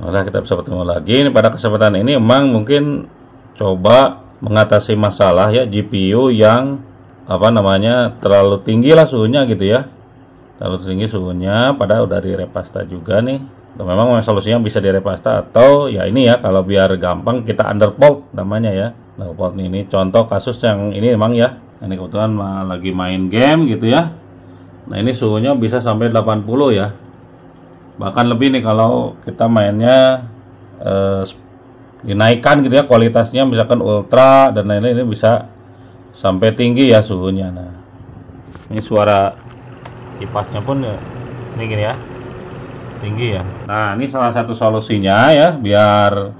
Nah, kita bisa bertemu lagi. Ini pada kesempatan ini emang mungkin coba mengatasi masalah ya GPU yang terlalu tinggi lah suhunya gitu ya. Terlalu tinggi suhunya, padahal udah direpasta juga nih. Memang solusinya bisa direpasta atau ya ini ya, kalau biar gampang kita undervolt namanya ya. Undervolt ini contoh kasus yang ini memang ya. Ini kebetulan lagi main game gitu ya. Nah, ini suhunya bisa sampai 80 ya. Bahkan lebih nih kalau kita mainnya dinaikkan gitu ya kualitasnya, misalkan ultra dan lain-lain, ini bisa sampai tinggi ya suhunya. Nah, ini suara kipasnya pun ya, ini gini ya, tinggi ya. Nah, ini salah satu solusinya ya, biar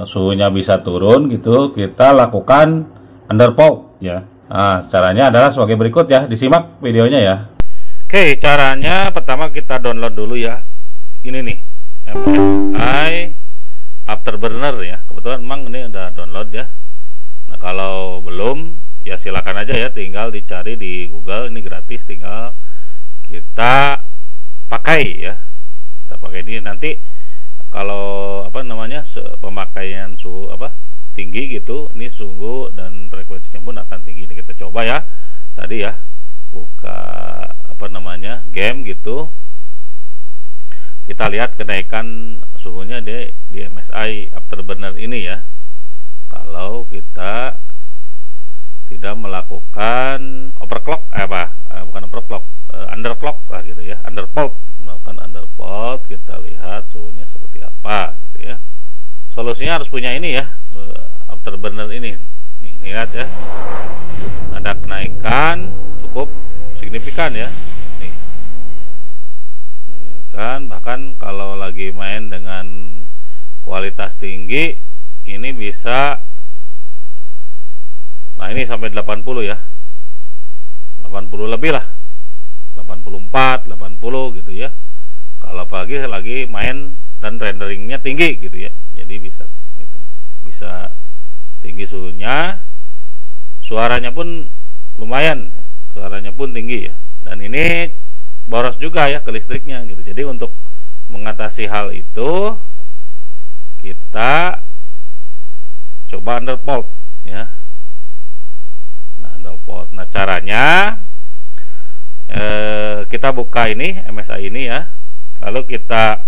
suhunya bisa turun gitu, kita lakukan undervolt ya. Nah, caranya adalah sebagai berikut ya, disimak videonya ya. Oke, caranya pertama kita download dulu ya. Ini nih, MSI Afterburner ya. Kebetulan emang ini udah download ya. Nah, kalau belum ya silakan aja ya, tinggal dicari di Google, ini gratis, tinggal kita pakai ya. Kita pakai ini, nanti kalau pemakaian suhu tinggi gitu, ini suhu dan frekuensinya pun akan tinggi. Ini kita coba ya. Tadi ya, buka game gitu, kita lihat kenaikan suhunya di MSI Afterburner ini ya. Kalau kita tidak melakukan overclock, underclock lah gitu ya, undervolt, melakukan undervolt, kita lihat suhunya seperti apa gitu ya. Solusinya harus punya ini ya, Afterburner ini. Nih, lihat ya, ada kenaikan cukup signifikan ya. Nih, kan bahkan kalau lagi main dengan kualitas tinggi ini bisa, nah ini sampai 80 ya, 80 lebih lah, 84, 80 gitu ya. Kalau pagi lagi main dan renderingnya tinggi gitu ya, jadi bisa tinggi suhunya, suaranya pun lumayan, suaranya pun tinggi ya. Dan ini boros juga ya ke listriknya gitu. Jadi untuk mengatasi hal itu kita coba undervolt ya. Nah, undervolt. Nah, caranya kita buka ini MSI ini ya. Lalu kita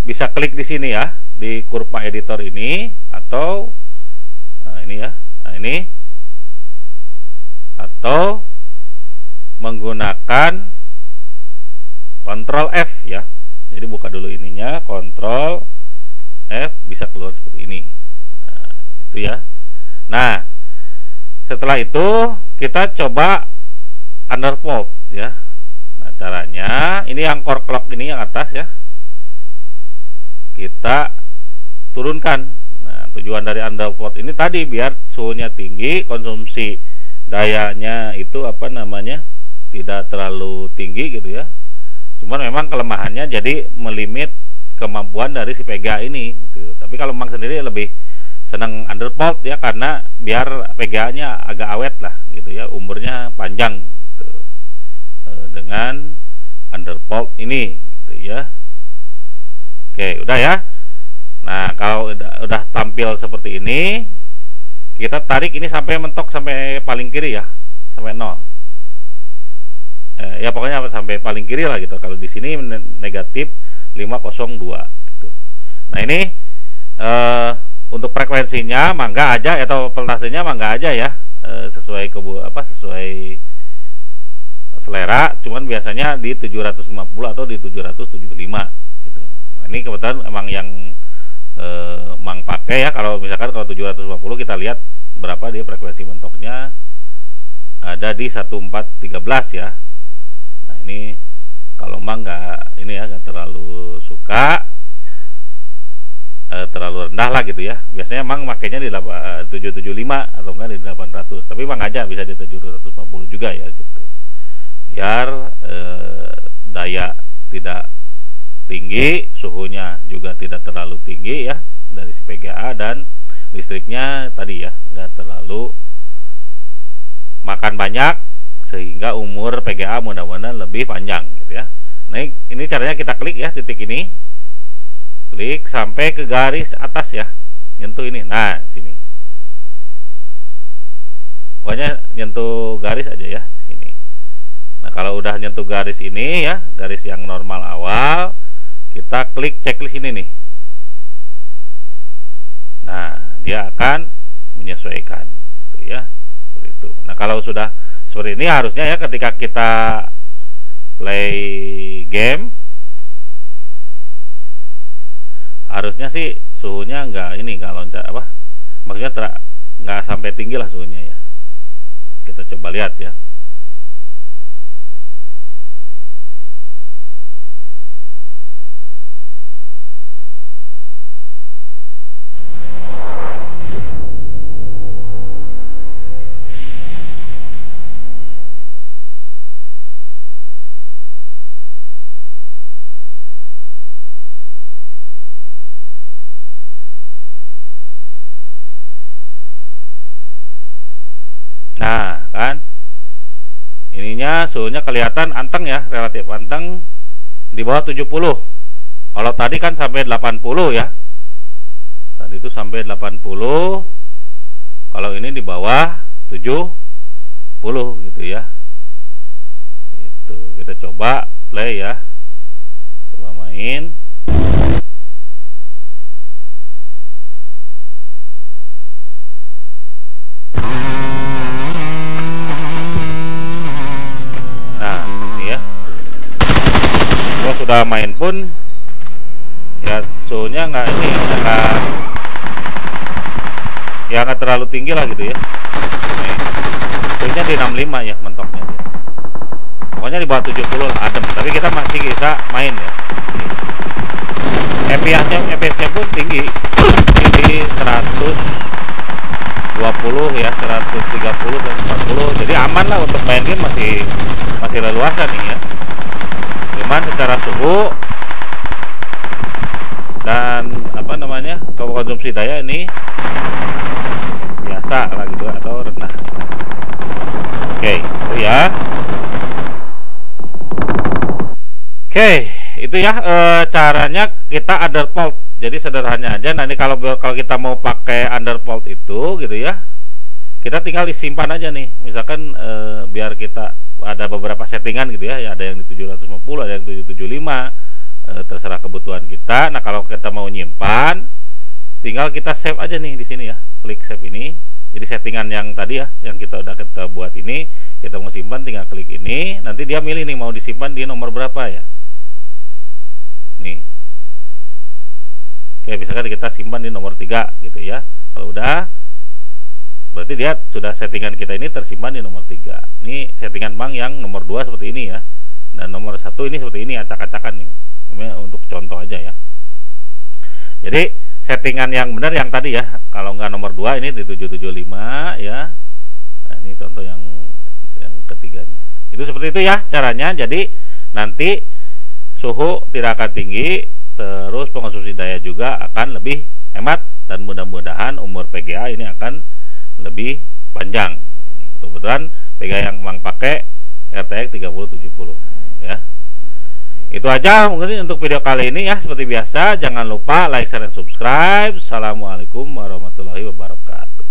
bisa klik di sini ya, di kurva editor ini, atau ini ya. Nah, ini atau menggunakan Ctrl F ya. Jadi buka dulu ininya, Ctrl F, bisa keluar seperti ini. Nah, itu ya. Nah, setelah itu kita coba undervolt ya. Nah, caranya ini yang core clock ini yang atas ya, kita turunkan. Nah, tujuan dari undervolt ini tadi biar suhunya tinggi, konsumsi dayanya itu tidak terlalu tinggi gitu ya. Cuman memang kelemahannya jadi melimit kemampuan dari si PGA ini gitu. Tapi kalau memang sendiri lebih senang undervolt ya, karena biar PGA-nya agak awet lah gitu ya, umurnya panjang gitu, dengan undervolt ini gitu ya. Oke, udah ya. Nah, kalau udah tampil seperti ini, kita tarik ini sampai mentok, sampai paling kiri ya, sampai 0. Ya pokoknya sampai paling kiri lah gitu. Kalau di sini negatif 502 gitu. Nah, ini untuk frekuensinya mangga aja, atau voltasenya mangga aja ya, sesuai sesuai selera. Cuman biasanya di 750 atau di 775 gitu. Nah, ini kebetulan emang yang Mang pakai ya. Kalau misalkan kalau 750 kita lihat berapa dia frekuensi mentoknya, ada di 1413 ya. Nah, ini kalau Mang nggak terlalu suka terlalu rendah lah gitu ya. Biasanya Mang makainya di 775 atau enggak di 800. Tapi Mang aja bisa di 750 juga ya gitu. Biar daya tidak tinggi, suhunya juga tidak terlalu tinggi ya dari si PGA, dan listriknya tadi ya nggak terlalu makan banyak, sehingga umur PGA mudah-mudahan lebih panjang gitu ya. Nah, ini caranya kita klik ya, titik ini, klik sampai ke garis atas ya, nyentuh ini. Nah sini pokoknya nyentuh garis aja ya sini. Nah kalau udah nyentuh garis ini ya, garis yang normal awal, kita klik checklist ini nih. Nah dia akan menyesuaikan gitu ya, seperti itu. Nah kalau sudah seperti ini harusnya ya, ketika kita play game harusnya sih suhunya nggak loncat apa, maksudnya nggak sampai tinggi lah suhunya ya. Kita coba lihat ya. Nah kan ininya suhunya kelihatan anteng ya, relatif anteng di bawah 70. Kalau tadi kan sampai 80 ya, tadi itu sampai 80. Kalau ini di bawah 70 gitu ya. Itu kita coba play ya, coba main. Sudah main pun ya suhunya nggak terlalu tinggi lah gitu ya. Suhunya di 65 ya mentoknya dia. Pokoknya di bawah 70 adem, tapi kita masih bisa main ya. FPS-nya pun tinggi 120 ya, 130 dan 40. Jadi aman lah untuk main game, masih leluasa nih ya. Cuman secara suhu dan apa namanya konsumsi daya ini biasa lah gitu atau rendah. Oke, itu ya. Oke, itu ya caranya kita undervolt. Jadi sederhana aja. Nah ini kalau kita mau pakai undervolt itu gitu ya, kita tinggal disimpan aja nih. Misalkan biar kita ada beberapa settingan gitu ya, ada yang di 750, ada yang 775, terserah kebutuhan kita. Nah kalau kita mau nyimpan, tinggal kita save aja nih di sini ya, klik save ini. Jadi settingan yang tadi ya, yang kita buat ini, kita mau simpan, tinggal klik ini. Nanti dia milih nih mau disimpan di nomor berapa ya. Nih, oke, misalkan kita simpan di nomor 3 gitu ya. Kalau udah, berarti dia sudah settingan kita ini tersimpan di nomor 3. Ini settingan bank yang nomor 2 seperti ini ya, dan nomor 1 ini seperti ini, acak-acakan nih. Ini untuk contoh aja ya. Jadi settingan yang benar yang tadi ya, kalau nggak nomor 2 ini di 775 ya. Nah ini contoh yang ketiganya. Itu seperti itu ya caranya. Jadi nanti suhu tidak akan tinggi, terus pengonsumsi daya juga akan lebih hemat, dan mudah-mudahan umur PGA ini akan lebih panjang. Kebetulan PGA yang memang pakai RTX 3070 ya. Itu aja mungkin untuk video kali ini ya. Seperti biasa jangan lupa like, share, dan subscribe. Assalamualaikum warahmatullahi wabarakatuh.